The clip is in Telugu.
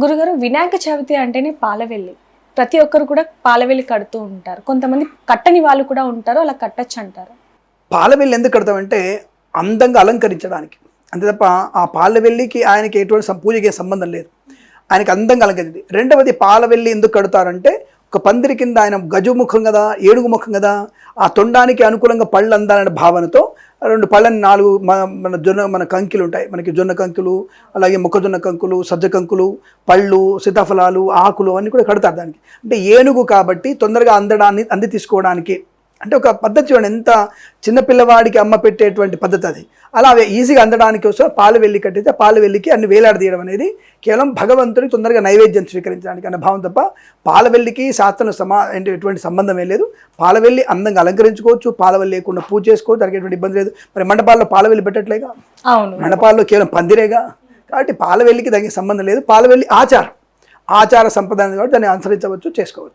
గురుగారు, వినాయక చవితి అంటేనే పాలవెల్లి. ప్రతి ఒక్కరు కూడా పాలవెల్లి కడుతూ ఉంటారు. కొంతమంది కట్టని వాళ్ళు కూడా ఉంటారు. అలా కట్టొచ్చు అంటారు. పాలవెల్లి ఎందుకు కడతామంటే అందంగా అలంకరించడానికి. అంతే తప్ప ఆ పాలవెల్లికి ఆయనకి ఎటువంటి పూజకి సంబంధం లేదు. ఆయనకి అందంగా అలంకరించింది. రెండవది పాలవెల్లి ఎందుకు కడతారంటే ఒక పందిరి కింద ఆయన గజముఖం కదా, ఏడుగు ముఖం కదా, ఆ తొండానికి అనుకూలంగా పళ్ళు అందాలనే భావనతో 2 పళ్ళని 4 మన కంకిలు ఉంటాయి. మనకి జొన్న కంకులు, అలాగే మొక్కజొన్న కంకులు, సజ్జ కంకులు, పళ్ళు, సీతాఫలాలు, ఆకులు అన్నీ కూడా కడతారు దానికి. అంటే ఏనుగు కాబట్టి తొందరగా అంది తీసుకోవడానికి. అంటే ఒక పద్ధతి చూడండి, ఎంత చిన్నపిల్లవాడికి అమ్మ పెట్టేటువంటి పద్ధతి అది. అలా ఈజీగా అందడానికి కోసం పాలవెల్లి కట్టితే పాలవెల్లికి అన్ని వేలాడదీయడం అనేది కేవలం భగవంతుడికి తొందరగా నైవేద్యం స్వీకరించడానికి అనే భావం తప్ప పాలవెల్లికి శాస్త్రంలో ఎటువంటి సంబంధమే లేదు. పాలవెల్లి అందంగా అలంకరించుకోవచ్చు, పాలవెల్లి లేకుండా పూజ చేసుకోవచ్చు, దానికి ఎటువంటి ఇబ్బంది లేదు. మరి మండపాల్లో పాలవెల్లి పెట్టట్లేగా, మండపాల్లో కేవలం పందిరేగా. కాబట్టి పాలవెల్లికి దానికి సంబంధం లేదు. పాలవెల్లి ఆచార సంప్రదాయం కాబట్టి దాన్ని అనుసరించవచ్చు, చేసుకోవచ్చు.